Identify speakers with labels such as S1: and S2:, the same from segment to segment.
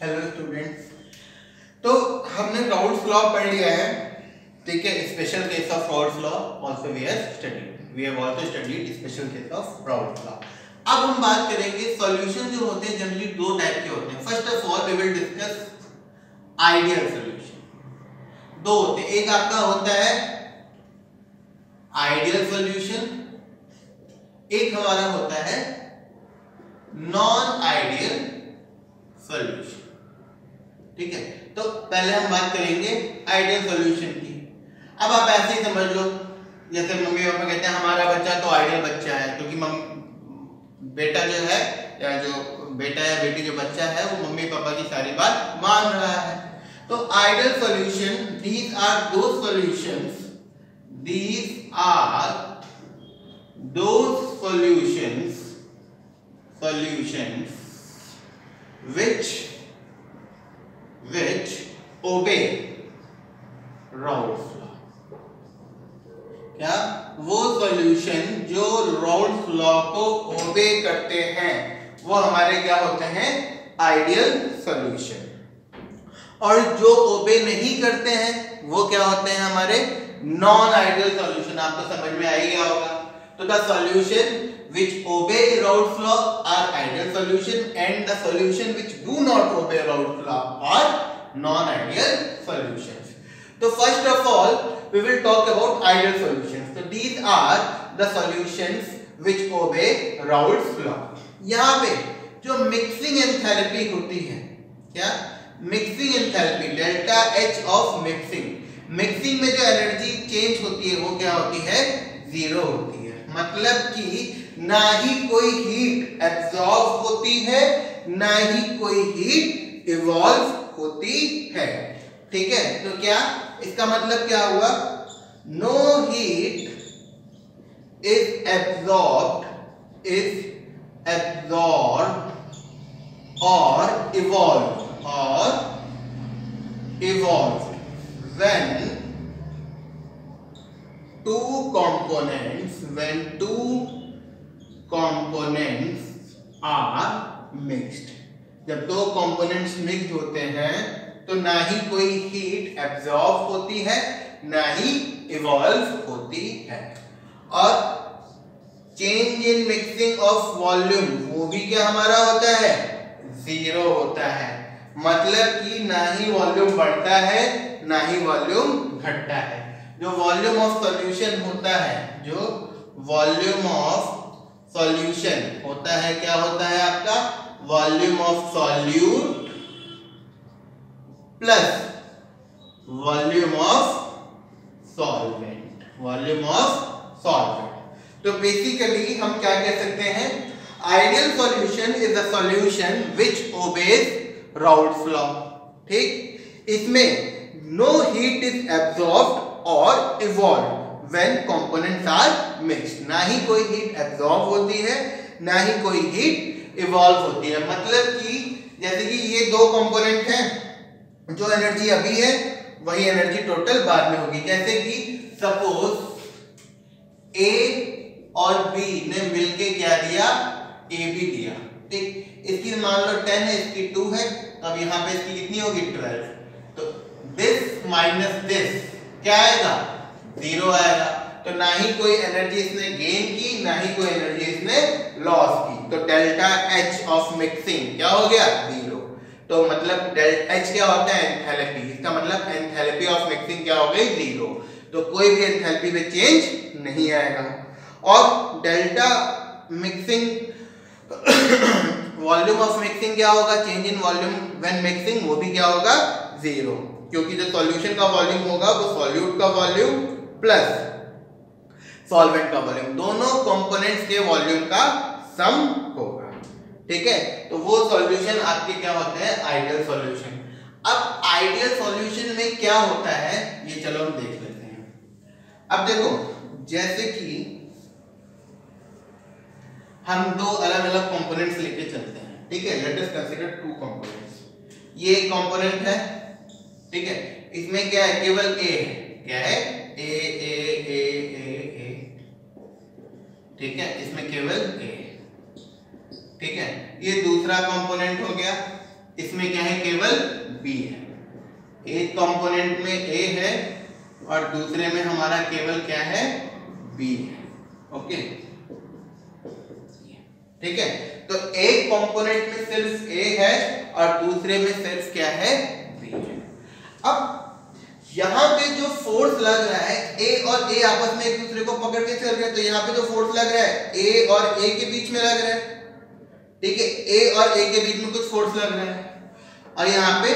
S1: Hello students. तो हमने Raoult's law पढ़ लिया है, ठीक है। Special case of Raoult's law also we have also studied special case of Raoult's law. अब हम बात करेंगे सॉल्यूशन जो होते हैं जनरली दो टाइप के होते हैं। First of all we will discuss ideal solution. दो होते हैं, एक आपका होता है आइडियल सॉल्यूशन, एक हमारा होता है नॉन आइडियल सॉल्यूशन, ठीक है। तो पहले हम बात करेंगे आइडियल सॉल्यूशन की। अब आप ऐसे ही समझ लो, जैसे मम्मी पापा कहते हैं हमारा बच्चा तो आइडियल बच्चा है, क्योंकि बेटा जो है या जो बेटा या बेटी जो बच्चा है वो मम्मी पापा की सारी बात मान रहा है। तो ideal solution, these are those solutions which obey Raoult's law। क्या? वो सॉल्यूशन जो राउल्स लॉ को ओबे करते हैं वो हमारे क्या होते हैं? Ideal solution. और जो ओबे नहीं करते हैं वो क्या होते हैं? हमारे नॉन आइडियल सॉल्यूशन। आपको समझ में आ ही गया होगा। तो the solution which obey Raoult's law are ideal solution and the solution which do not obey Raoult's law are non-ideal solutions। So first of all we will talk about ideal solutions। So these are the solutions which obey Raoult's law। यहाँ पे जो mixing enthalpy होती है, क्या? Mixing enthalpy delta H of mixing में जो energy change होती है वो क्या होती है? जीरो होती है। मतलब कि ना ही कोई हीट एब्जॉर्ब होती है ना ही कोई हीट इवॉल्व होती है, ठीक है। तो क्या इसका मतलब क्या हुआ? नो हीट इज एब्जॉर्ब्ड और evolve when two components are mixed। जब दो कंपोनेंट्स मिक्स होते हैं तो ना ही कोई हीट एब्जॉर्ब होती है ना ही इवॉल्व होती है। और change in mixing of volume वो भी क्या हमारा होता है? जीरो होता है। मतलब कि ना ही वॉल्यूम बढ़ता है ना ही वॉल्यूम घटता है। जो वॉल्यूम ऑफ सॉल्यूशन होता है, जो वॉल्यूम ऑफ सॉल्यूशन होता है, क्या होता है आपका? Volume of solute plus volume of solvent. तो बेसिकली हम क्या कह सकते हैं? Ideal solution is a solution which obeys Raoult's law, ठीक। इसमें नो हीट इज एब्जॉर्ब्ड और evolve when components are mixed। ना ही कोई हीट एब्जॉर्ब होती है ना ही कोई हीट इवॉल्व होती है। मतलब कि जैसे कि ये दो कंपोनेंट हैं, जो एनर्जी अभी है वही एनर्जी टोटल बाद में होगी। जैसे कि सपोज ए और बी ने मिलके क्या दिया? ए बी दिया, ठीक। इसकी मान लो 10 है, इसकी 2 है। अब यहाँ पे इसकी कितनी होगी? 12। तो दिस माइनस दिस क्या आएगा? जीरो आएगा। तो ना ही कोई एनर्जी इसने गेन की ना ही कोई एनर्जी इसने लॉस की। तो डेल्टा H ऑफ मिक्सिंग क्या हो गया? जीरो। तो मतलब डेल्टा H क्या होता है? एंथैल्पी। इसका मतलब एंथैल्पी ऑफ मिक्सिंग क्या हो गई? जीरो। तो कोई भी एंथैल्पी में चेंज नहीं आएगा। और delta mixing volume of mixing क्या होगा? Change in volume when mixing, वो भी क्या होगा? जीरो। क्योंकि जो सॉल्यूशन का वॉल्यूम होगा वो सॉल्यूट का वॉल्यूम प्लस सॉल्वेंट का वॉल्यूम, दोनों कंपोनेंट्स के वॉल्यूम का सम होगा, ठीक है। तो वो सॉल्यूशन आपके क्या होते हैं? Ideal solution. अब आइडियल सॉल्यूशन में क्या होता है ये चलो हम देख लेते हैं। अब देखो, जैसे कि हम दो अलग अलग कंपोनेंट्स लेके चलते हैं, ठीक है। Let us consider two components. ये एक कंपोनेंट है, ठीक है। इसमें क्या है? केवल ए है। क्या है? ए, ठीक है। इसमें केवल ए, ठीक है। ये दूसरा कंपोनेंट हो गया, इसमें क्या है, केवल B है। एक कंपोनेंट में A है और दूसरे में हमारा केवल क्या है, B है। ओके, ठीक है। तो एक कंपोनेंट में सिर्फ A है और दूसरे में सिर्फ क्या है, B है। अब यहाँ पे जो फोर्स लग रहा है, A और A आपस में एक दूसरे को पकड़ के चल रहे हैं, तो यहाँ पे जो फोर्स लग रहा है A और A के बीच में लग रहा है, ठीक है। A और A के बीच में कुछ फोर्स लग रहा है और यहाँ पे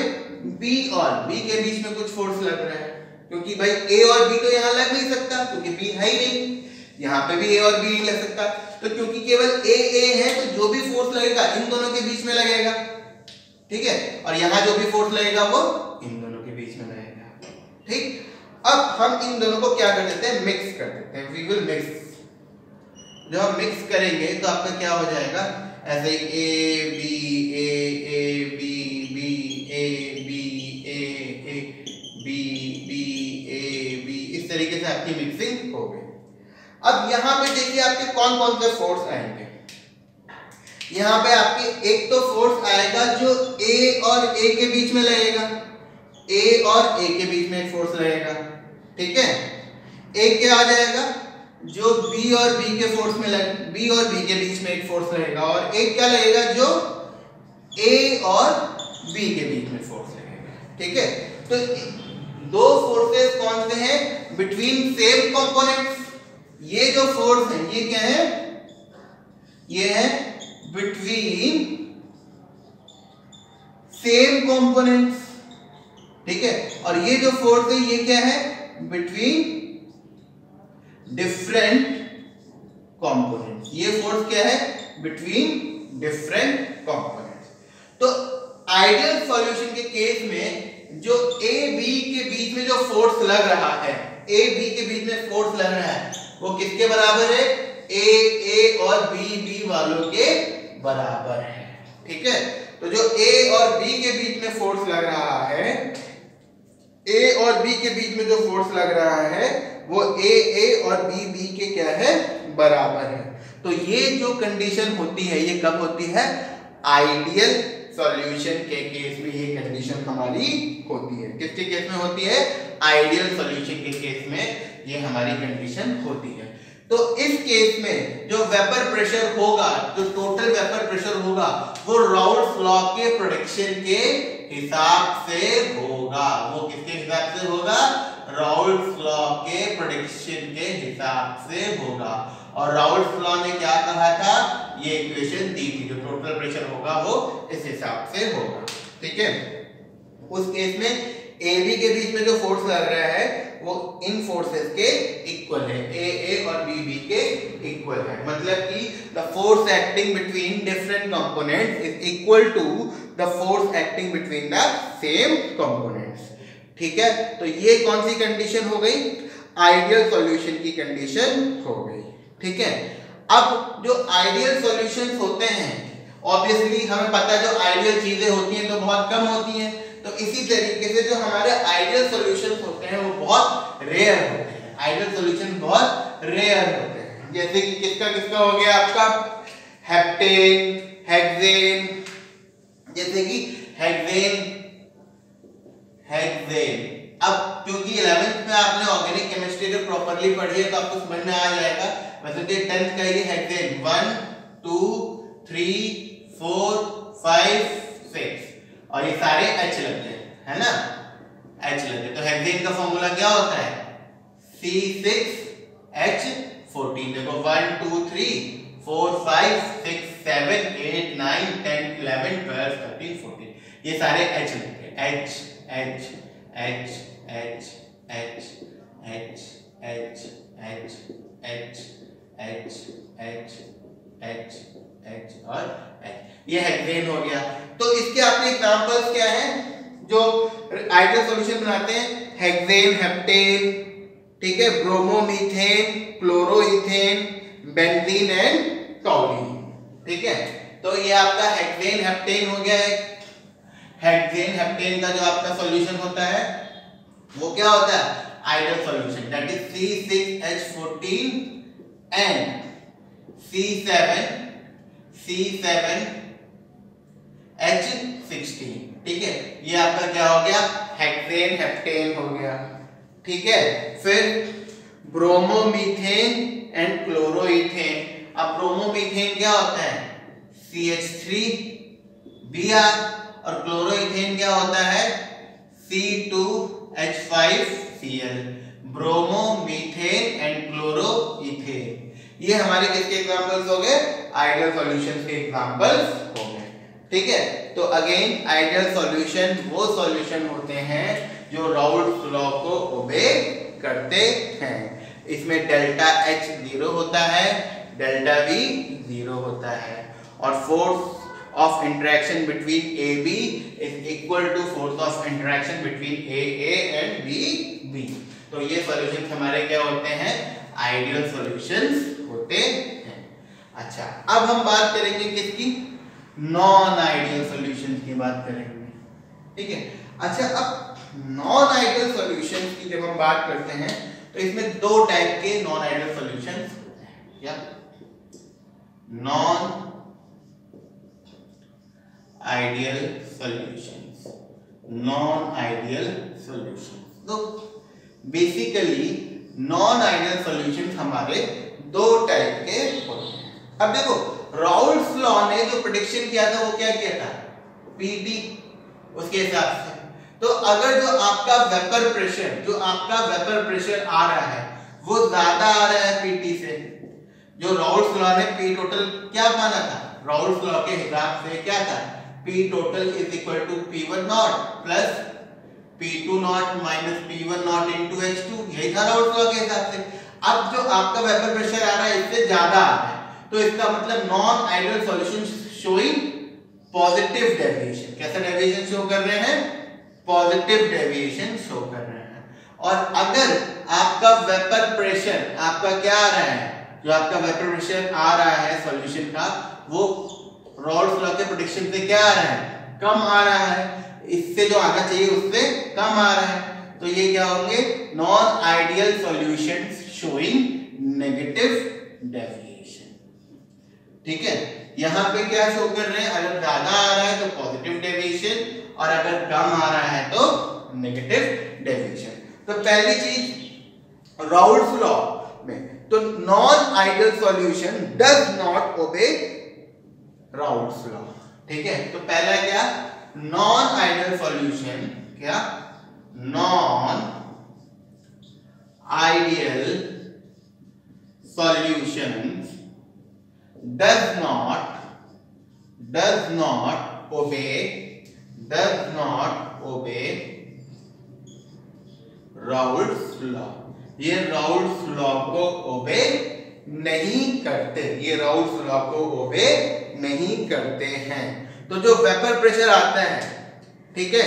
S1: B और B के बीच में कुछ फोर्स लग रहा है, क्योंकि भाई A और B तो यहाँ लग नहीं सकता क्योंकि B है ही नहीं। यहाँ पे भी A और B नहीं लग सकता, तो क्योंकि केवल A है तो जो भी फोर्स लगेगा इन दोनों के बीच में लगेगा, ठीक है। और यहाँ जो भी फोर्स लगेगा वो इन दोनों के बीच में लगेगा, ठीक। अब हम इन दोनों को क्या कर देते हैं, मिक्स कर देते हैं। We will mix. जब हम मिक्स करेंगे तो आपका क्या हो जाएगा, ऐसे A B A B B A B A B B A B, इस तरीके से आपकी मिक्सिंग हो गई। अब यहाँ पे देखिए आपके कौन कौन से फोर्स आएंगे। यहाँ पे आपके एक तो फोर्स आएगा जो A और A के बीच में लगेगा, A और A के बीच में एक फोर्स लगेगा, ठीक है। एक क्या आ जाएगा, जो B और B के फोर्स में B और B के बीच में एक फोर्स लगेगा, और एक क्या लगेगा जो A और B के बीच में फोर्स लगेगा, ठीक है। तो दो फोर्सेस कौन से हैं, बिटवीन सेम कंपोनेंट्स। ये जो फोर्स है ये क्या है, ये है बिटवीन सेम कंपोनेंट्स, ठीक है। और ये जो फोर्स है ये क्या है, बिटवीन डिफरेंट कंपोनेंट्स। ये फोर्स क्या है, बिटवीन डिफरेंट कंपोनेंट्स। तो आइडियल सॉल्यूशन के केस में जो A B के बीच में जो फोर्स लग रहा है, A B के बीच में फोर्स लग रहा है, वो किसके बराबर है, A और B वालों के बराबर है, ठीक है। तो जो A और B के बीच में फोर्स लग रहा है, A और B के बीच में जो फोर्स लग रहा है वो A और B के क्या है, बराबर है। तो ये जो कंडीशन होती है ये कब होती है, आइडियल सॉल्यूशन के केस में ये कंडीशन हमारी होती है। किसके केस में होती है, आइडियल सॉल्यूशन के केस में ये हमारी कंडीशन होती है। तो इस केस में जो वेपर प्रेशर होगा, जो टोटल वेपर प्रेशर होगा, वो राउल्ट्स लॉ के प्रेडिक्शन के हिसाब से होगा। वो किसके हिसाब से होगा, राउल्ट्स लॉ के प्रेडिक्शन के हिसाब से होगा। और राउल्ट्स लॉ ने क्या कहा था, ये इक्वेशन दी थी, जो टोटल प्रेशर होगा वो इस हिसाब से होगा, ठीक है। उस केस में AB के बीच में जो फोर्स लग रहा है वो इन फोर्सेस के इक्वल है, A और B के इक्वल है। मतलब कि the force acting between different components is equal to the force acting between the same components, ठीक है। तो ये कौन सी कंडीशन हो गई, आइडियल सॉल्यूशन की कंडीशन हो गई, ठीक है। अब जो आइडियल सॉल्यूशंस होते हैं, ऑब्वियसली हमें पता है जो आइडियल चीजें होती हैं तो बहुत कम होती हैं, तो इसी तरीके से जो हमारे आइडियल सॉल्यूशंस होते हैं वो बहुत रेयर होते हैं। आइडियल सॉल्यूशन बहुत रेयर होते हैं। जैसे कि किसका किसका हो गया आपका, हेप्टेन, हेक्सेन, जैसे कि हेक्सेन। अब क्योंकि 11th में आपने ऑर्गेनिक केमिस्ट्री अगर प्रॉपर्ली पढ़ी है तो आपको समझ में आ जाएगा। वैसे तो 10th का ये हेक्सेन 1 2 3 4 5 6 और ये सारे H लगते हैं, है ना, H लगते हैं। तो हेक्सेन का फॉर्मूला क्या होता है, C6H14। देखो 1 2 3 4 5 6 7 8 9 10 11 12 13 14, ये सारे H लगते हैं, H H H H H H H H H H H H H और H, ये हेक्सेन हो गया। तो इसके आपके एग्जांपल्स क्या हैं जो आइडियल सॉल्यूशन बनाते हैं, हेक्सेन, हेप्टेन, ठीक है, bromomethane, chloroethane, benzene and toluene, ठीक है। तो ये आपका हेक्सेन हेप्टेन हो गया है। हेक्सेन हेप्टेन का जो आपका सॉल्यूशन होता है वो क्या होता है, ideal solution, that is C6H14 and C7H16 16। ठीक है, ये आपका क्या हो गया, हेक्सेन हेप्टेन हो गया। ठीक है, फिर ब्रोमोमीथेन एंड क्लोरोइथेन। अब ब्रोमोमीथेन क्या होता है, CH3Br, और क्लोरोइथेन क्या होता है, C2H5Cl। ब्रोमोमीथेन एंड क्लोरोइथेन, ये हमारे किसके एग्जांपल्स हो गए, आइडियल सॉल्यूशंस के एग्जांपल्स हो गए। ठीक है, तो अगेन आइडियल सॉल्यूशन वो सॉल्यूशन होते हैं जो राउल्स लॉ को ओबे करते हैं। इसमें डेल्टा H 0 होता है, डेल्टा V 0 होता है, और force of interaction between AB is equal to force of interaction between AA and BB। तो ये सॉल्यूशंस हमारे क्या होते हैं, आइडियल सॉल्यूशंस होते हैं। अच्छा, अब हम बात करेंगे किसकी, नॉन आइडियल सॉल्यूशंस की बात करेंगे। ठीक है, अच्छा, अब नॉन आइडियल सॉल्यूशंस की जब हम बात करते हैं तो इसमें दो टाइप के नॉन आइडियल सॉल्यूशंस होते हैं। क्या, non ideal solutions, non ideal solutions. तो बेसिकली नॉन आइडियल सॉल्यूशंस हमारे दो टाइप के होते हैं। अब देखो, राउल्स लॉ ने जो प्रेडिक्शन किया था वो क्या किया था, PT, उसके हिसाब से। तो अगर जो आपका वेपर प्रेशर आ रहा है वो ज्यादा आ रहा है PT से, जो राउल्स लॉ ने P टोटल क्या माना था, राउल्स लॉ के हिसाब से क्या था, P total is equal to P1 not plus P2 not minus P1 not into H2, यही था राउल्स लॉ के हिसाब से। अब जो आपका वेपर प्रेशर आ रहा है इससे ज्यादा आ रहा है, तो इसका मतलब non ideal solution showing positive deviation. कैसा डेविएशन शो कर रहे हैं, पॉजिटिव डेविएशन शो कर रहे हैं। और अगर आपका वेपर प्रेशर आपका क्या आ रहा है, जो आपका वेपर प्रेशर आ रहा है सॉल्यूशन का, वो राउल्स लॉ के प्रेडिक्शन से क्या आ रहा है, कम आ रहा है, इससे जो आना चाहिए उससे कम आ रहा है, तो ये क्या होंगे, non ideal solutions showing negative deviation. ठीक है, यहां पे क्या शो कर रहे हैं, अगर ज्यादा आ रहा है तो पॉजिटिव डेविएशन, और अगर कम आ रहा है तो नेगेटिव डेविएशन। तो पहली चीज राउल्स लॉ में, तो non ideal solution does not obey Raoult's law. ठीक है, तो पहला क्या, नॉन आइडियल सॉल्यूशन, क्या, non ideal solutions does not obey Raoult's law. ये राउल्स लॉ को ओबे नहीं करते, ये राउल्स लॉ को ओबे नहीं करते हैं। तो जो वेपर प्रेशर आता है, ठीक है,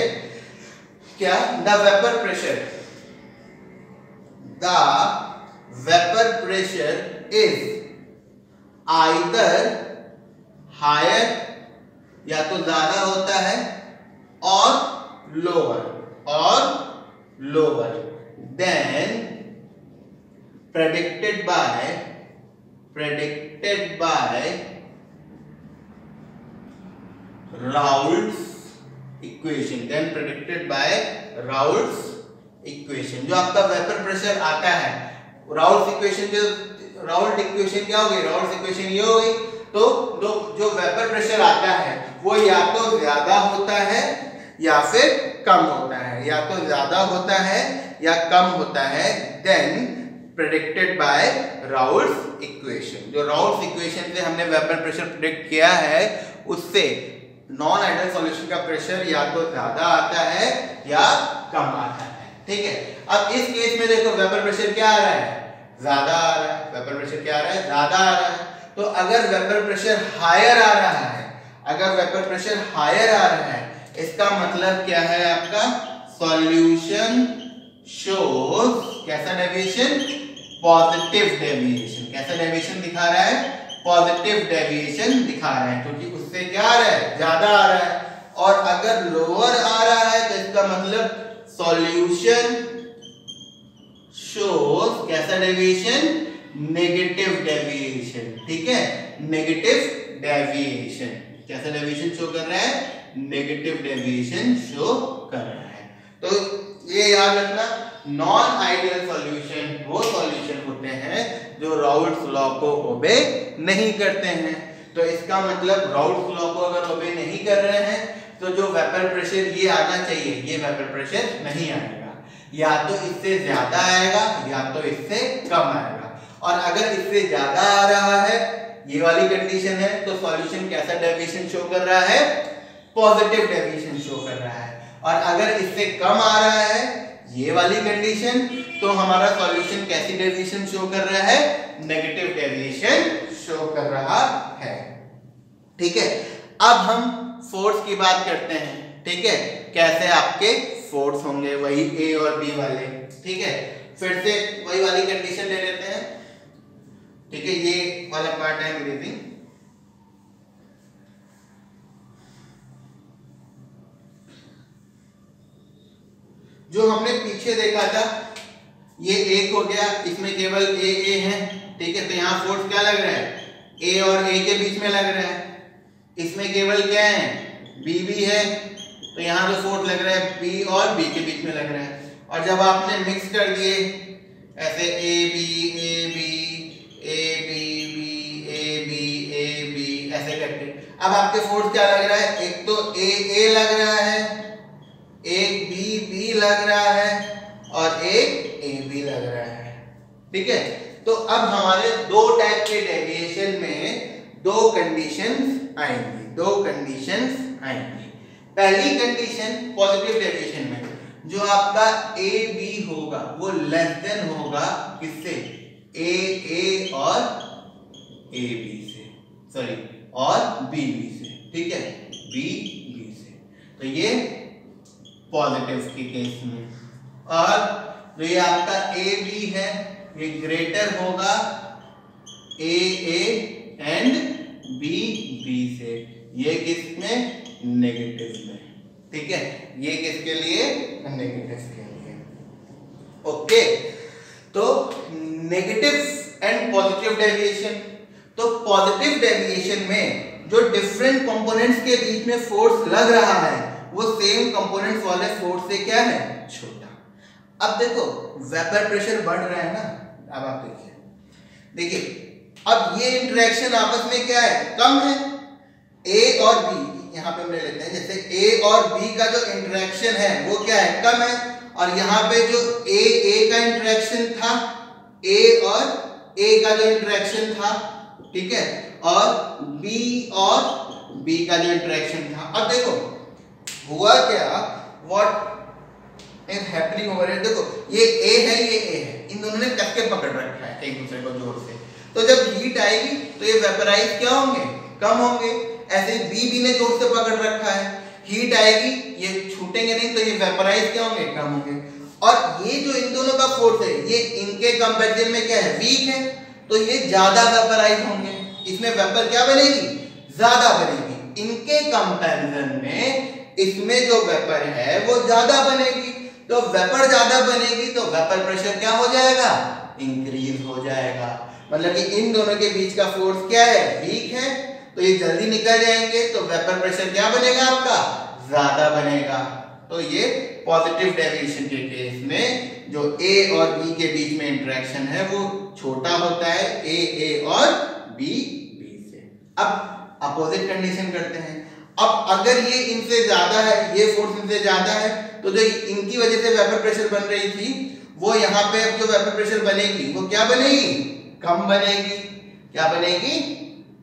S1: क्या, the vapour pressure is either higher, या तो ज्यादा होता है, और lower than predicted by Raoult's equation, जो आपका वेपर प्रेशर आता है, राउल्ट इक्वेशन क्या हो गई, राउल्ट इक्वेशन ये हो गई। तो जो वेपर प्रेशर आता है वो या तो ज्यादा होता है या फिर कम होता है, या तो ज्यादा होता है या कम होता है, than predicted by Raoult's equation. जो राउल्ट्स इक्वेशन से हमने वेपर प्रेशर प्रेडिक्ट किया है, उससे नॉन आइडियल सॉल्यूशन का प्रेशर या तो ज्यादा आता है या कम आता है। ठीक है, अब इस केस में देखो वेपर प्रेशर क्या आ रहा है, ज्यादा आ रहा है, वेपर प्रेशर क्या आ रहा है, ज्यादा आ रहा है। तो अगर वेपर प्रेशर हायर आ रहा है, इसका मतलब क्या है, आपका सॉल्यूशन शोज कैसा डेविएशन, पॉजिटिव डेविएशन। कैसा डेविएशन दिखा रहा है, पॉजिटिव डेविएशन दिखा रहा है, क्योंकि उससे क्या आ रहा है, ज्यादा आ रहा है। और अगर लोअर आ रहा है तो इसका मतलब सॉल्यूशन शोज कैसा डेविएशन, नेगेटिव डेविएशन। ठीक है, नेगेटिव डेविएशन। कैसा डेविएशन शो कर रहा है? नेगेटिव डेविएशन शो कर रहा है। तो ये याद रखना, नॉन आइडियल सॉल्यूशन वो सॉल्यूशन होते हैं जो राउल्ट्स लॉ को ओबे नहीं करते हैं। तो इसका मतलब राउल्ट्स लॉ को अगर ओबे नहीं कर रहे हैं तो जो वेपर प्रेशर ये आना चाहिए, ये वेपर प्रेशर नहीं आएगा, या तो इससे ज्यादा आएगा या तो इससे कम आएगा। और अगर इससे ज्यादा आ रहा है, ये वाली कंडीशन है, तो सॉल्यूशन कैसा डेविएशन शो कर रहा है? पॉजिटिव डेविएशन शो कर रहा है। और अगर इससे कम आ रहा है, ये वाली कंडीशन, तो हमारा सॉल्यूशन कैसी डेविएशन शो कर रहा है? नेगेटिव डेविएशन शो कर रहा है। ठीक है, अब हम फोर्स की बात करते हैं। ठीक है, कैसे आपके फोर्स होंगे, वही ए और बी वाले। ठीक है, फिर से वही वाली कंडीशन ले लेते हैं। ठीक है, ये वाला पार्ट है ब्रीथिंग। जो हमने पीछे देखा था, ये एक हो गया, इसमें केवल ए है। ठीक है, तो यहाँ फोर्स क्या लग रहा है? ए और ए के बीच में लग रहा है। इसमें केवल क्या है? बी है, तो यहाँ जो फोर्स लग रहा है बी और बी के बीच में लग रहा है। और जब आपने मिक्स कर दिए ऐसे ए बी ऐसे करके, अब आपके फोर्स क्या लग रहा है? एक तो ए लग रहा है, एक बी लग रहा है और एक ए बी लग रहा है। ठीक है, तो अब हमारे दो टाइप के डेविएशन में दो कंडीशंस आएंगी, दो कंडीशंस आएंगी। पहली कंडीशन पॉजिटिव डेविएशन में जो आपका ए बी होगा वो लेस देन होगा किससे? ए और ए बी से, सॉरी, और बी से। ठीक है, बी से। तो ये पॉजिटिव के केस में। और जो ये आपका ए बी है ये ग्रेटर होगा ए एंड बी से। ये किसमें? नेगेटिव में। ठीक है, ये किसके लिए? नेगेटिव के लिए। ओके, तो नेगेटिव एंड पॉजिटिव डेविएशन। तो पॉजिटिव डेविएशन में जो डिफरेंट कंपोनेंट्स के बीच में फोर्स लग रहा है वो सेम कंपोनेंट्स वाले फोर्स से क्या है? छोटा। अब देखो वेपर प्रेशर बढ़ रहा है ना, अब आप देखिए, अब ये इंटरेक्शन आपस में क्या है? कम है। ए और बी, यहाँ पे हम ले लेते हैं, जैसे ए और बी का जो इंटरेक्शन है वो क्या है? कम है। और यहाँ पे जो ए का इंटरेक्शन था, ए और ए का जो इंटरेक्शन था, ठीक है, और बी का जो इंटरेक्शन था। अब देखो हुआ क्या, what is happening over here. देखो ये ए है, ये ए है, इन दोनों ने कस के पकड़ रखा है एक दूसरे को जोर से। तो जब हीट आएगी तो ये वेपराइज क्या होंगे? कम होंगे। ऐसे बी ने जोर से पकड़ रखा है, हीट आएगी ये छूटेंगे नहीं, तो ये वेपराइज क्या होंगे? कम होंगे। और ये जो इन दोनों का फोर्स है ये इनके कंपैरिजन में क्या है? वीक है, तो ये ज्यादा वेपराइज होंगे। इसमें वेपर क्या बनेगी? ज्यादा बनेगी। इनके कंपैरिजन में इसमें जो वेपर है वो ज्यादा बनेगी। तो वेपर ज्यादा बनेगी तो वेपर प्रेशर क्या हो जाएगा? इंक्रीज हो जाएगा। मतलब कि इन दोनों के बीच का फोर्स क्या है? वीक है, तो ये जल्दी निकल जाएंगे, तो वेपर प्रेशर क्या बनेगा आपका? ज्यादा बनेगा। तो ये पॉजिटिव डेविएशन के केस में जो ए और बी के बीच में इंटरेक्शन है वो छोटा होता है, ए और बी से। अब अपोजिट कंडीशन करते हैं। अब अगर ये इनसे ज्यादा है, ये फोर्स इनसे ज्यादा है, तो जो इनकी वजह से वेपर प्रेशर बन रही थी वो यहाँ पे अब जो वेपर प्रेशर बनेगी वो क्या बनेगी? कम बनेगी। क्या बनेगी?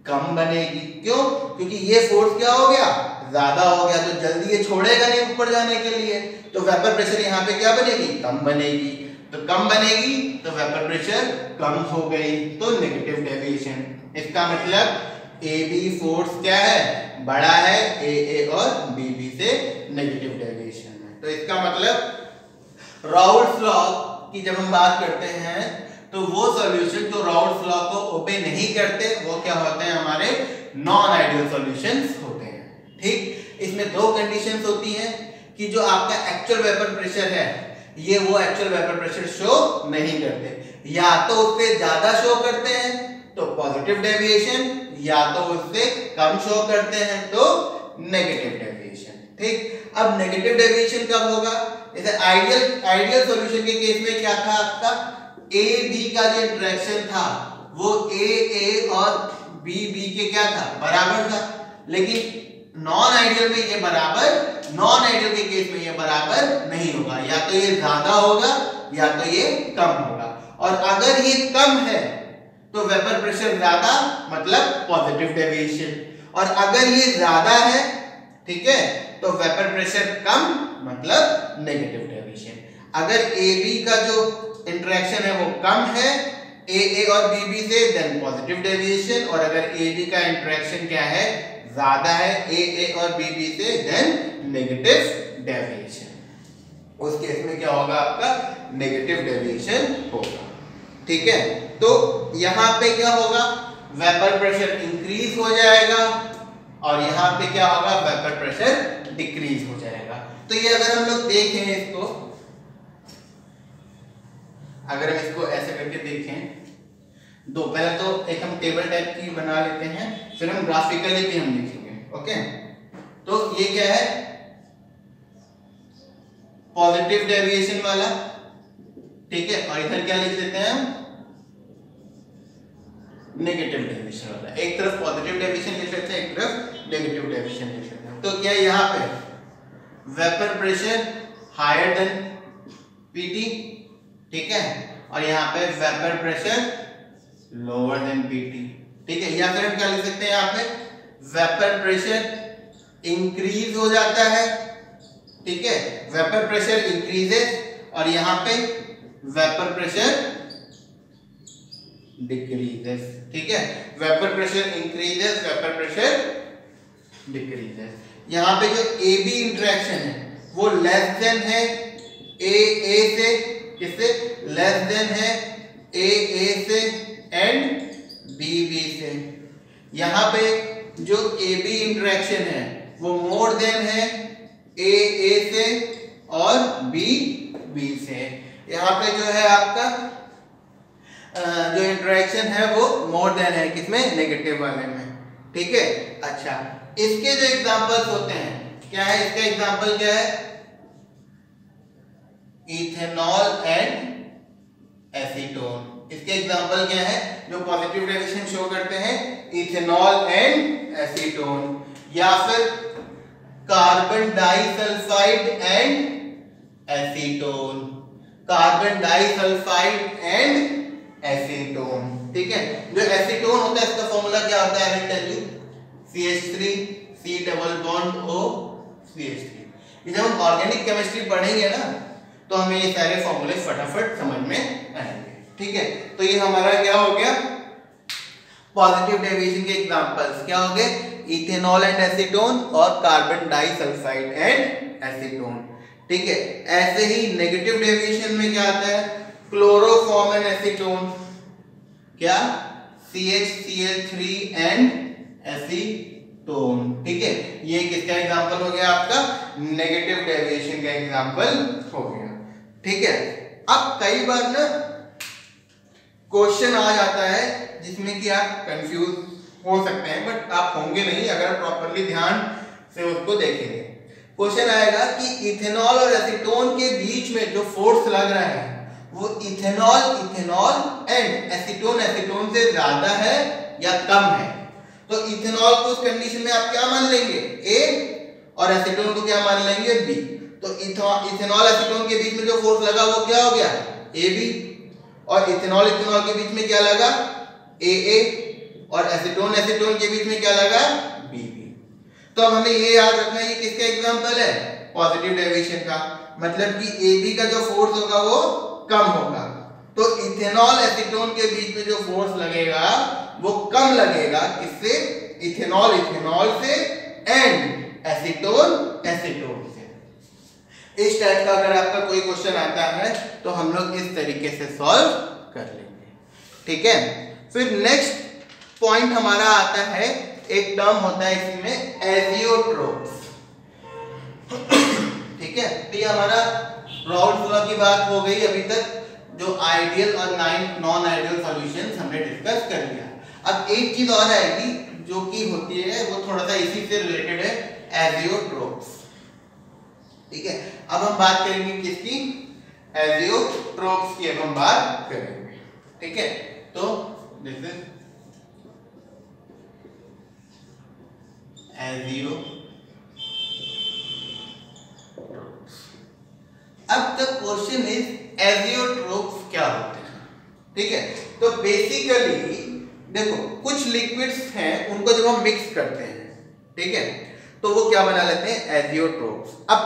S1: कम बनेगी। क्यों? क्योंकि ये फोर्स क्या हो गया? ज्यादा हो गया, तो जल्दी ये छोड़ेगा नहीं ऊपर जाने के लिए, तो वेपर प्रेशर यहाँ पे क्या बनेगी? कम बनेगी। तो कम बनेगी तो वेपर प्रेशर कम हो गई, तो नेगेटिव डेविएशन। इसका मतलब ए बी फोर्स क्या है? बड़ा है ए और बी से नेगेटिव डेविएशन है। तो इसका मतलब राउल्ट्स लॉ की जब हम बात करते हैं तो वो सॉल्यूशन जो राउल्ट्स लॉ को ओबे नहीं करते वो क्या होते हैं? हमारे नॉन आइडियल सॉल्यूशंस होते हैं। ठीक, इसमें दो कंडीशंस होती हैं कि जो आपका एक्चुअल वेपर प्रेशर है ये वो एक्चुअल वेपर प्रेशर शो नहीं करते, या तो उससे ज्यादा शो करते हैं तो पॉजिटिव डेविएशन, या तो उससे कम शो करते हैं तो नेगेटिव डेविएशन। ठीक, अब नेगेटिव डेविएशन कब होगा? जैसे आइडियल सॉल्यूशन के केस में क्या था आपका, ए बी का जो इंटरेक्शन था वो ए और बी के क्या था, बराबर था। लेकिन नॉन आइडियल में ये बराबर, नॉन आइडियल के केस में ये बराबर नहीं होगा, या तो ये ज्यादा होगा या तो ये कम होगा। और अगर ये कम है तो वेपर प्रेशर ज्यादा मतलब पॉजिटिव डेविएशन, और अगर ये ज्यादा है, ठीक है, तो वेपर प्रेशर कम मतलब नेगेटिव डेविएशन। अगर ए बी का जो इंटरेक्शन है वो कम है ए और बी से, देन पॉजिटिव डेविएशन। और अगर ए बी का इंटरेक्शन क्या है, ज्यादा है ए और बी से, देन नेगेटिव डेविएशन। उस केस में क्या होगा, आपका नेगेटिव डेविएशन होगा। ठीक है, तो यहां पे क्या होगा, वेपर प्रेशर इंक्रीज हो जाएगा और यहां पे क्या होगा, वेपर प्रेशर डिक्रीज हो जाएगा। तो ये अगर हम लोग देखें इसको, अगर हम इसको ऐसे करके देखें, दो पहले तो एक हम टेबल टाइप की बना लेते हैं, फिर हम ग्राफिकली भी हम लिखेंगे। ओके, तो ये क्या है, पॉजिटिव डेविएशन वाला, ठीक है, और इधर क्या लिख देते हैं हम, नेगेटिव डेविएशन वाला। एक तरफ पॉजिटिव डेविएशन लिख लेते हैं, एक तरफ नेगेटिव डेविएशन लिख लेते हैं। तो क्या यहाँ पे vapour pressure higher than PT, ठीक है, और यहाँ पे vapour pressure lower than PT, ठीक है। या फिर हम क्या लिख सकते हैं, यहाँ पे वेपर प्रेशर इंक्रीज हो जाता है, ठीक है, वेपर प्रेशर इंक्रीजेस, और यहाँ पे वेपर प्रेशर डिक्रीजेस, ठीक है, vapour pressure increases, vapour pressure decreases. यहाँ पे जो ए बी इंटरेक्शन है वो लेस देन है ए से, किससे, लेस देन है ए से एंड बी से। यहाँ पे जो ए बी इंटरेक्शन है वो मोर देन है ए से और बी से। यहाँ पे जो है आपका जो इंटरेक्शन है वो मोर देन है, किसमें, नेगेटिव वाले में, ठीक है। अच्छा, इसके जो एग्जांपल्स होते हैं, क्या है इसका एग्जांपल, क्या है, इथेनॉल एंड एसीटोन। इसके एग्जांपल क्या है जो पॉजिटिव डेविएशन शो करते हैं, इथेनॉल एंड एसीटोन, या फिर carbon disulphide and acetone, carbon disulphide and acetone, ठीक है। जो एसीटोन होता है इसका फॉर्मूला क्या होता है, tell you, CH3 C double bond O CH3। ये जब हम ऑर्गेनिक केमिस्ट्री पढ़ेंगे ना तो हमें ये सारे फॉर्मूले फटाफट समझ में आएंगे, ठीक है। तो ये हमारा क्या हो गया, पॉजिटिव डेविएशन के एग्जांपल्स क्या हो गए, इथेनॉल एंड एसीटोन और कार्बन डाइसल्फाइड एंड एसीटोन, ठीक है। ऐसे ही नेगेटिव डेविएशन में क्या आता है, क्लोरोफॉर्म एंड एसीटोन, क्या, CHCl3 एंड एसीटोन, ठीक है। ये किसका एग्जांपल हो गया, आपका नेगेटिव डेविएशन का एग्जांपल हो गया, ठीक है। अब कई बार ना क्वेश्चन आ जाता है जिसमें कि आप कंफ्यूज हो सकते हैं, बट आप होंगे नहीं अगर प्रॉपर्ली ध्यान से उसको देखेंगे। क्वेश्चन आएगा कि इथेनॉल और एसीटोन के बीच में जो फोर्स लग रहा है वो इथेनॉल एंड एसीटोन से ज्यादा है या कम है। तो इथेनॉल को उस कंडीशन में आप क्या मान लेंगे, ए, और एसीटोन को क्या मान लेंगे, बी। तो इथेनॉल एसीटोन के बीच में जो फोर्स लगा वो क्या हो गया, ए बी, और इथेनॉल के बीच में क्या लगा, ए, और एसीटोन के बीच में क्या लगा, बी। तो अब हमें ये याद रखना है ये किसका एग्जांपल है, पॉजिटिव डेविएशन का, मतलब कि ए बी का जो फोर्स होगा वो कम होगा। तो इथेनॉल एसीटोन के बीच में जो फोर्स लगेगा वो कम लगेगा, किससे, इथेनॉल से एंड एसीटोन से। इस टाइप का अगर आपका कोई क्वेश्चन आता है तो हम लोग इस तरीके से सॉल्व कर लेंगे, ठीक है। फिर नेक्स्ट पॉइंट हमारा आता है, एक टर्म होता है इसमें एजियोट्रोप्स, ठीक है। तो ये हमारा राउल्ट लॉ की बात हो गई अभी तक, जो आइडियल और नॉन आइडियल सॉल्यूशंस हमने डिस्कस कर लिया। अब एक चीज और आएगी जो कि होती है, वो थोड़ा सा इसी से रिलेटेड है, एजियोट्रोप्स। ठीक है, अब हम बात करेंगे किसकी, एजियोट्रोप्स की अब हम बात करेंगे। ठीक है, तो दिस इज एजियोट्रोप्स। अब द क्वेश्चन इज एजियोट्रोप्स क्या होते हैं। ठीक है, तो बेसिकली देखो कुछ लिक्विड्स हैं उनको जब हम मिक्स करते हैं, ठीक है, तो वो क्या बना लेते हैं, एजियोट्रोप्स। अब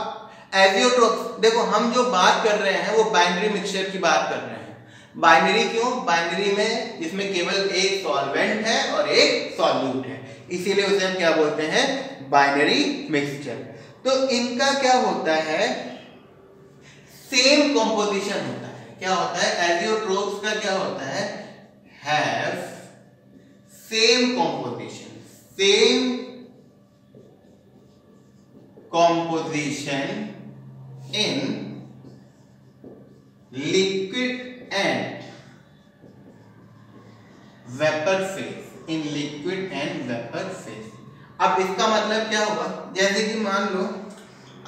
S1: एजियोट्रोप्स देखो हम जो बात कर रहे हैं वो बाइनरी मिक्सचर की बात कर रहे हैं। बाइनरी क्यों, बाइनरी में जिसमें केवल एक सॉल्वेंट है और एक सॉल्यूट है, इसीलिए उसे हम क्या बोलते हैं, बाइनरी मिक्सचर। तो इनका क्या होता है, सेम कंपोजिशन होता है। क्या होता है, एजियोट्रोप्स का क्या होता है, have same composition, same composition in liquid and vapor phase, in liquid and vapor phase। अब इसका मतलब क्या हुआ, जैसे कि मान लो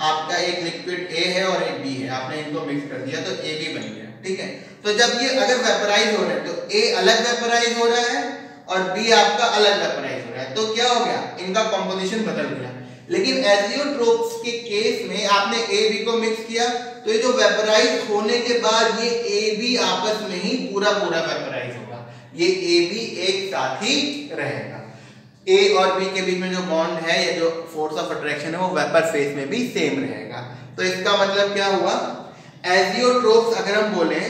S1: आपका एक लिक्विड A है और एक B है, आपने इनको मिक्स कर दिया तो AB बन गया। ठीक है, तो जब ये अगर वेपराइज हो रहा है तो A अलग वेपराइज हो रहा है और B आपका अलग वेपराइज हो रहा है, तो क्या हो गया, इनका कंपोजिशन बदल गया। लेकिन एजियोट्रोप्स के केस में आपने ए बी को मिक्स किया तो ये जो वेपराइज होने के बाद ये ए बी आपस में ही पूरा पूरा वेपराइज होगा, ये ए बी एक साथ ही रहेगा। ए और बी के बीच में जो बॉन्ड है या जो फोर्स ऑफ अट्रैक्शन है वो वेपर फेज में भी सेम रहेगा। तो इसका मतलब क्या हुआ, एजियोट्रोप्स अगर हम बोले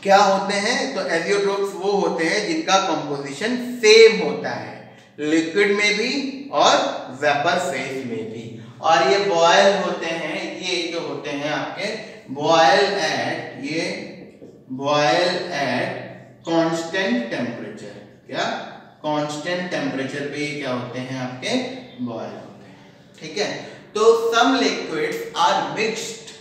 S1: क्या होते हैं, तो एजियोट्रोप्स वो होते हैं जिनका कंपोजिशन सेम होता है, लिक्विड में भी और वेपर फेज में भी, और ये बॉयल होते हैं, ये जो होते हैं आपके बॉयल एट, ये बॉयल एट कांस्टेंट टेम्परेचर। क्या, कांस्टेंट टेम्परेचर पे क्या होते हैं आपके, बॉयल होते हैं। ठीक है, तो some liquids are mixed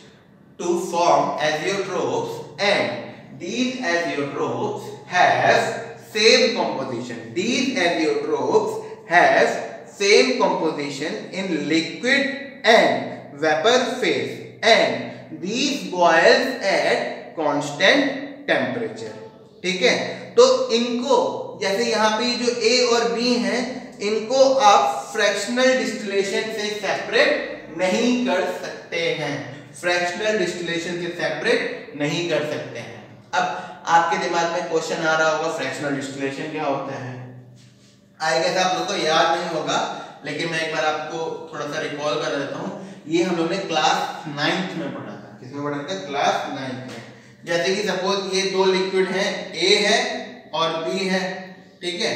S1: to form azeotropes and these azeotrops have same composition, these azeotrops have same composition in liquid and vapor phase and these boils at constant temperature। ठीक है, तो इनको जैसे यहाँ पे जो A और B हैं इनको आप फ्रैक्शनल डिस्टिलेशन से सेपरेट नहीं कर सकते हैं, फ्रैक्शनल डिस्टिलेशन से सेपरेट नहीं कर सकते हैं। अब आपके दिमाग में क्वेश्चन आ रहा होगा फ्रैक्शनल डिस्टिलेशन क्या होता है, आई गेस आप लोग को याद नहीं होगा, लेकिन मैं एक बार आपको थोड़ा सा रिकॉल कर देता हूँ। ये हम लोग ने क्लास 9th में पढ़ा था, किसमें पढ़ा था, क्लास 9th में। जैसे कि सपोज ये दो लिक्विड हैं, A है और B है, ठीक है,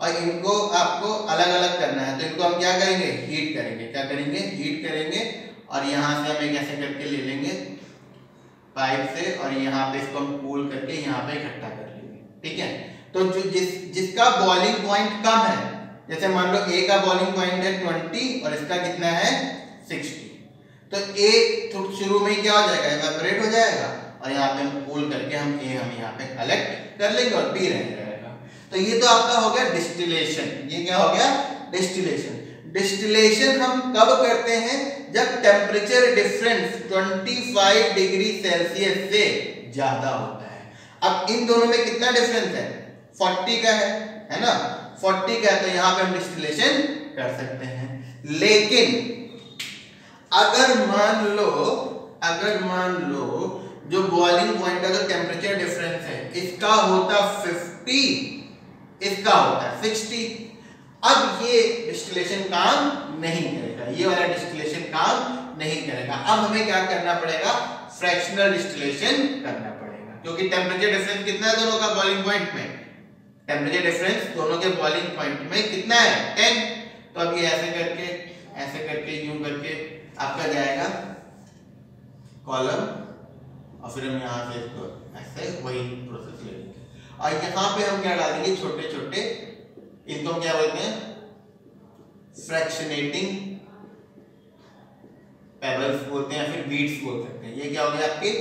S1: और इनको आपको अलग अलग करना है, तो इनको हम क्या करेंगे, हीट करेंगे। क्या करेंगे, हीट करेंगे, और यहाँ से हम एक ऐसे करके ले लेंगे पाइप से, और यहाँ पे इसको हम कूल करके यहाँ पे इकट्ठा कर लेंगे। ठीक है, तो जो जिसका बॉइलिंग पॉइंट कम है, जैसे मान लो A का बॉइलिंग पॉइंट है 20 और इसका कितना है 60, तो A शुरू में क्या हो जाएगा, इवेपोरेट हो जाएगा, और यहाँ पे हम कूल करके हम यहाँ पे कलेक्ट कर लेंगे और B रह जाएगा। तो ये तो आपका हो गया डिस्टिलेशन। ये क्या हो गया, डिस्टिलेशन। डिस्टिलेशन हम कब करते हैं, जब टेम्परेचर डिफरेंस 25 डिग्री सेल्सियस से ज्यादा होता है। अब इन दोनों में कितना डिफरेंस है, 40 का है ना, 40 का है, तो यहाँ पे हम डिस्टिलेशन कर सकते हैं। लेकिन अगर मान लो जो बॉइलिंग पॉइंट का जो टेम्परेचर डिफरेंस है इसका होता 50, इसका होता 60, अब ये डिस्टिलेशन काम नहीं करेगा, ये वाला डिस्टिलेशन काम नहीं करेगा। अब हमें क्या करना पड़ेगा, फ्रैक्शनल डिस्टिलेशन करना पड़ेगा, क्योंकि टेम्परेचर डिफरेंस कितना है दोनों का बॉइलिंग पॉइंट में, टेम्परेचर डिफरेंस दोनों के बॉइलिंग पॉइंट में कितना है 10। तो अब ये ऐसे करके यूं करके आपका जाएगा कॉलम, और फिर हम यहाँ से इसको ऐसे वही प्रोसेस लेंगे, और यहाँ पे हम क्या डालेंगे, छोटे छोटे, इनको क्या बोलते हैं, फ्रैक्शनेटिंग पेबल्स बोलते हैं, या फिर बीड्स बोल सकते हैं। ये क्या हो गया आपके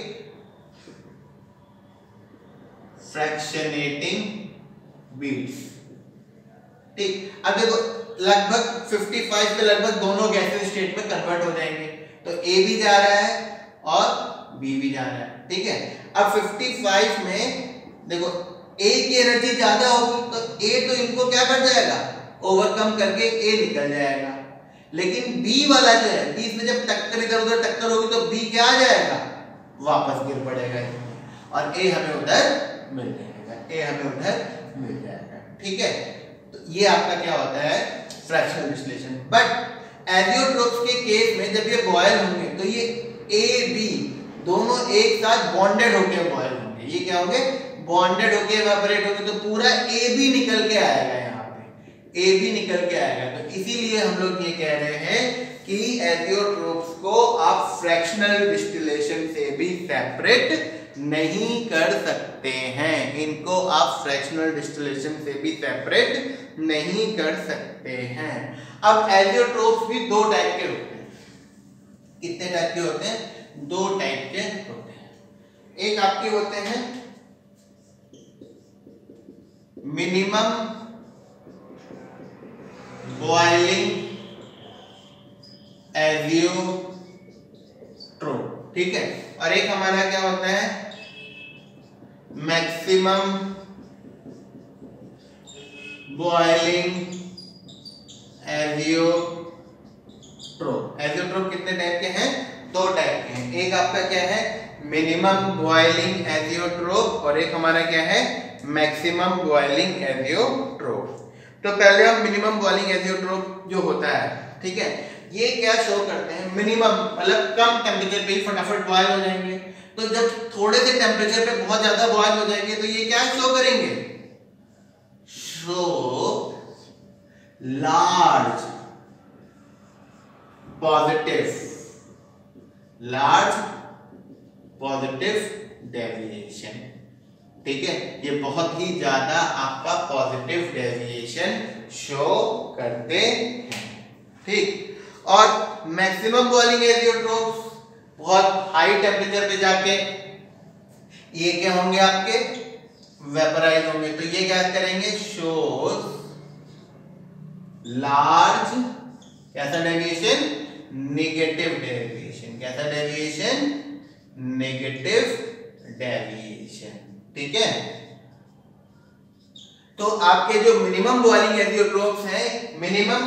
S1: फ्रैक्शनेटिंग बीट्स। ठीक, अब देखो लगभग 55 पे लगभग दोनों गैसेस स्टेट में कन्वर्ट हो जाएंगे, तो ए भी जा रहा है और बी भी जा रहा है। ठीक है, अब 55 में देखो ए की एनर्जी ज्यादा होगी तो ए तो इनको क्या कर जाएगा, ओवरकम करके ए निकल जाएगा, लेकिन बी वाला जो है बीच में जब टक्कर इधर उधर टक्कर होगी तो बी क्या आ जाएगा, वापस गिर पड़ेगा और ए हमें उधर मिल जाएगा, ए हमें उधर मिल जाएगा। ठीक है, तो ये आपका क्या होता है, फ्रैक्शनल डिस्टिलेशन। बट एजियोट्रोप्स के केस में जब ये बॉयल होंगे तो ये ए बी दोनों एक साथ बॉन्डेड होकर बॉयल होंगे। ये क्या होंगे, बॉन्डेड होकर इवेपोरेट होंगे, तो पूरा ए बी निकल के आएगा, यहाँ पे ए बी निकल के आएगा। तो इसीलिए हम लोग ये कह रहे हैं कि एजियोट्रोप्स को आप फ्रैक्शनल डिस्टिलेशन से भी सेपरेट नहीं कर सकते हैं, इनको आप फ्रैक्शनल डिस्टिलेशन से भी सेपरेट नहीं कर सकते हैं। अब एजियोट्रोप्स भी दो टाइप के होते हैं। कितने टाइप के होते हैं, दो टाइप के होते हैं। एक आपके होते हैं मिनिमम बॉइलिंग एजियोट्रोप, ठीक है, और एक हमारा क्या होता है मैक्सिमम बॉइलिंग एजियोट्रोप। एजियोट्रोप कितने टाइप के हैं, दो टाइप के हैं। एक आपका क्या है मिनिमम बॉइलिंग एजियोट्रोप और एक हमारा क्या है मैक्सिमम बॉइलिंग एजियोट्रोप। तो पहले हम मिनिमम बॉइलिंग एजियोट्रोप जो होता है, ठीक है, ये क्या शो करते हैं, मिनिमम मतलब कम टेम्परेचर पे फटाफट बॉयल हो जाएंगे। तो जब थोड़े से टेम्परेचर पे बहुत ज्यादा बॉयल हो जाएंगे तो ये क्या शो करेंगे, शो लार्ज पॉजिटिव डेविएशन। ठीक है, ये बहुत ही ज्यादा आपका पॉजिटिव डेविएशन शो करते हैं। ठीक, और मैक्सिमम बॉइलिंग एजियोट्रोप्स बहुत हाई टेम्परेचर पे जाके ये क्या होंगे आपके वेपराइज होंगे, तो ये क्या करेंगे, शोज लार्ज कैसा डेविएशन, नेगेटिव डेविएशन। कैसा डेविएशन, नेगेटिव डेविएशन। ठीक है, तो आपके जो मिनिमम बॉइलिंग एजियोट्रोप्स हैं, मिनिमम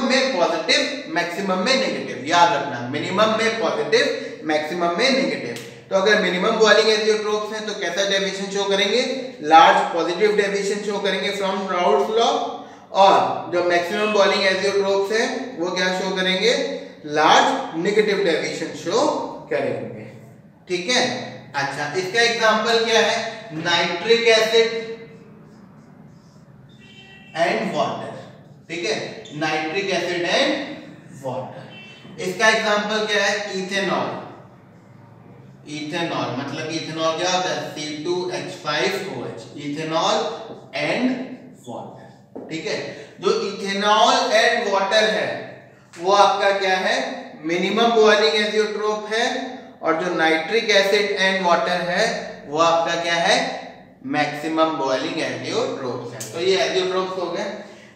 S1: में पॉजिटिव मैक्सिमम में नेगेटिव, याद रखना, मिनिमम में पॉजिटिव मैक्सिमम में नेगेटिव। तो अगर मिनिमम बॉइलिंग एजियोट्रोप्स हैं तो कैसा डेविएशन शो करेंगे, लार्ज पॉजिटिव डेविएशन शो करेंगे फ्रॉम राउल्स लॉ, और जो मैक्सिमम बॉइलिंग एजियोट्रोप्स हैं वो क्या शो करेंगे, लार्ज नेगेटिव डेविएशन शो करेंगे। ठीक है, अच्छा इसका एग्जांपल क्या है, नाइट्रिक एसिड एंड वाटर। ठीक है, नाइट्रिक एसिड एंड वाटर। इसका एग्जांपल क्या है, इथेनॉल। इथेनॉल मतलब इथेनॉल क्या होता है, C2H5OH, इथेनॉल एंड वाटर। ठीक है, जो इथेनॉल एंड वाटर है वो आपका क्या है, मिनिमम बॉइलिंग एजियोट्रोप है, और जो नाइट्रिक एसिड एंड वाटर है वो आपका क्या है, मैक्सिमम बॉइलिंग एजियोट्रोप्स है। तो ये एजियोट्रोप्स हो गए,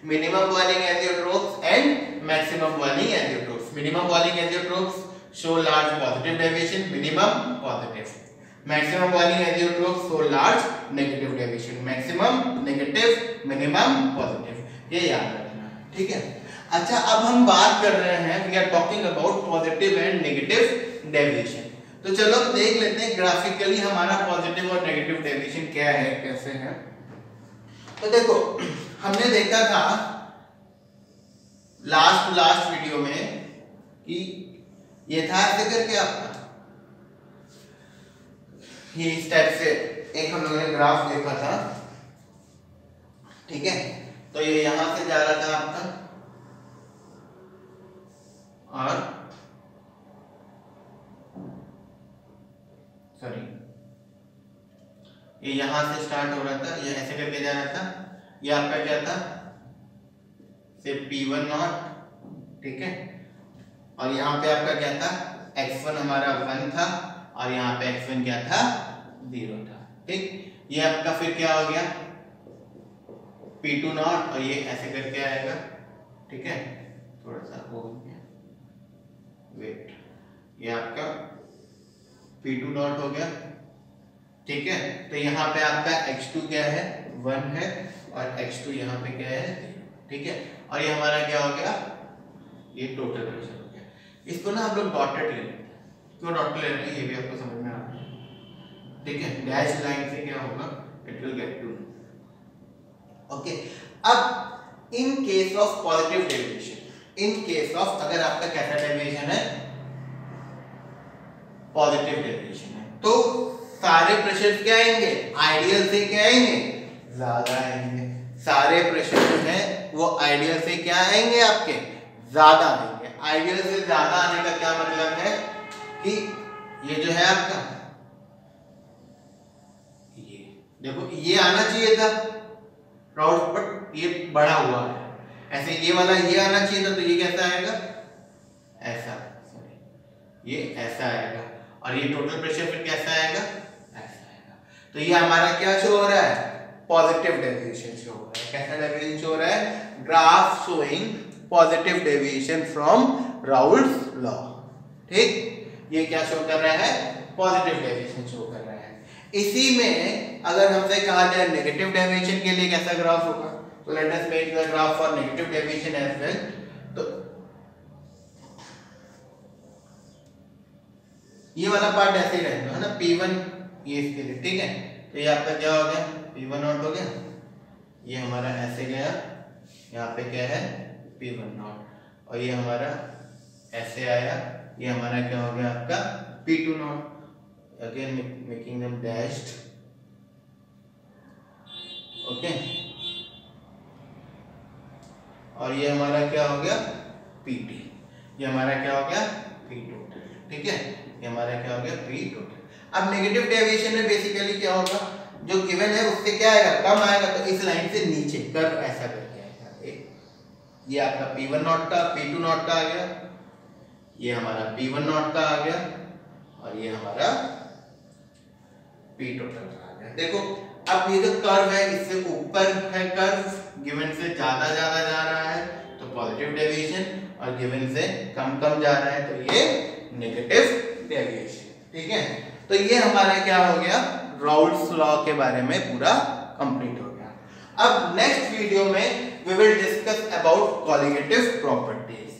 S1: minimum boiling azeotropes and maximum boiling azeotropes. Minimum boiling azeotropes show large positive deviation, minimum positive. Maximum boiling azeotrope show large negative deviation, maximum negative, minimum positive. ये याद रखना, ठीक है। अच्छा, अब हम बात कर रहे हैं, we are talking about positive and negative deviation. तो चलो देख लेते हैं ग्राफिकली हमारा पॉजिटिव और नेगेटिव डेविएशन क्या है, कैसे है। तो देखो हमने देखा था लास्ट वीडियो में कि ये था ऐसे करके आपका, ये इस टाइप से एक हम लोगों ने ग्राफ देखा था, ठीक है। तो ये यहां से जा रहा था आपका, और सॉरी ये यहां से स्टार्ट हो रहा था, ये ऐसे करके जा रहा था, ये आपका क्या था, से P1 नॉट, ठीक है, और यहाँ पे आपका क्या था, x1 हमारा 1 था, और यहाँ पे x1 क्या था, 0 था। ठीक, ये आपका फिर क्या हो गया, P2 नॉट और ये ऐसे करके आएगा, ठीक है, थोड़ा सा वो हो गया, वेट, ये आपका P2 नॉट हो गया, ठीक है। तो यहाँ पे आपका x2 क्या है 1 है और x2 यहाँ पे क्या है 0, ठीक है। और ये हमारा क्या हो गया, ये टोटल प्रेशर हो गया। इसको ना आप लोग डॉटेड ले लेते हैं, क्यों डॉटेड ले रहे हैं ये भी आपको समझ में आ रहा है, ठीक है। डैश लाइन से क्या होगा, it will get to, okay. अब in case of positive deviation, in case of अगर आपका कैसा डेविएशन है, पॉजिटिव डेविएशन है, तो सारे प्रेशर क्या आएंगे, आइडियल से क्या आएंगे, ज्यादा आएंगे। सारे प्रेशर जो है वो आइडियल से क्या आएंगे, आपके ज्यादा आएंगे। आइडियल से ज्यादा आने का क्या मतलब है कि ये जो है आपका, ये देखो ये आना चाहिए था राउंड, बट ये बड़ा हुआ है, ऐसे ये वाला ये आना चाहिए था, तो ये कैसा आएगा, ऐसा, सॉरी ये ऐसा आएगा, और ये टोटल प्रेशर फिर कैसा आएगा, ऐसा आएगा। तो ये हमारा क्या शो हो रहा है, पॉजिटिव डेविएशन शो हो रहा है। कैसा डेविएशन शो हो रहा है, graph showing positive deviation from Raoult's law, ठीक। ये क्या शो कर रहा है, पॉजिटिव डेविएशन शो कर रहा है। इसी में अगर हमसे कहा जाए नेगेटिव डेविएशन के लिए कैसा ग्राफ होगा, तो let us make the graph for negative deviation as well. तो ये वाला पार्ट ऐसे ही रहेगा, है ना, P1 ये इसके लिए, ठीक है। तो ये आपका क्या हो गया, P1 नॉट हो गया, ये हमारा ऐसे गया, यहाँ पे क्या है P1 नॉट, और ये हमारा ऐसे आया, ये हमारा क्या हो गया आपका P2 not, again making them dashed, okay. और ये हमारा क्या हो गया P2, ये हमारा क्या हो गया P टोटल, ठीक है, ये हमारा क्या हो गया P टोटल। अब नेगेटिव डेविएशन में बेसिकली क्या होगा, जो गिवन है उससे क्या आएगा, कम आएगा, तो इस लाइन से नीचे कर्व ऐसा करके आएगा। ये आपका P1 नॉट का P2 नॉट का आ गया, ये हमारा P1 नॉट का आ गया, और ये हमारा P टोटल का आ गया। देखो अब ये जो कर्व है इससे ऊपर है कर्व, गिवन से ज्यादा ज्यादा जा रहा है तो पॉजिटिव डेविएशन, और गिवन से कम कम जा रहा है तो ये नेगेटिव डेविएशन, ठीक है। तो ये हमारा क्या हो गया, राउल्ट्स लॉ के बारे में पूरा कंप्लीट हो गया। अब नेक्स्ट वीडियो में we will discuss about colligative properties.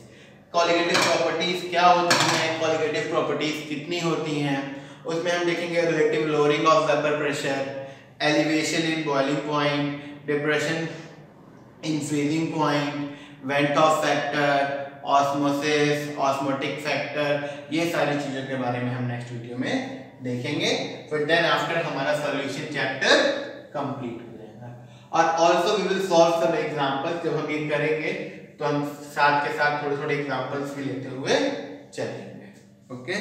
S1: Colligative properties क्या होती हैं, कॉलिगेटिव प्रॉपर्टीज कितनी होती हैं, उसमें हम देखेंगे relative lowering of vapour pressure, elevation in boiling point, depression in freezing point, went of factor, osmosis, osmotic factor, ये सारी चीजों के बारे में हम नेक्स्ट वीडियो में देखेंगे। फिर देन आफ्टर हमारा सॉल्यूशन चैप्टर कंप्लीट हो जाएगा। और also we will solve some examples, जब हम ये करेंगे तो हम साथ के साथ थोड़े थोड़े एग्जांपल्स भी लेते हुए चलेंगे, ओके।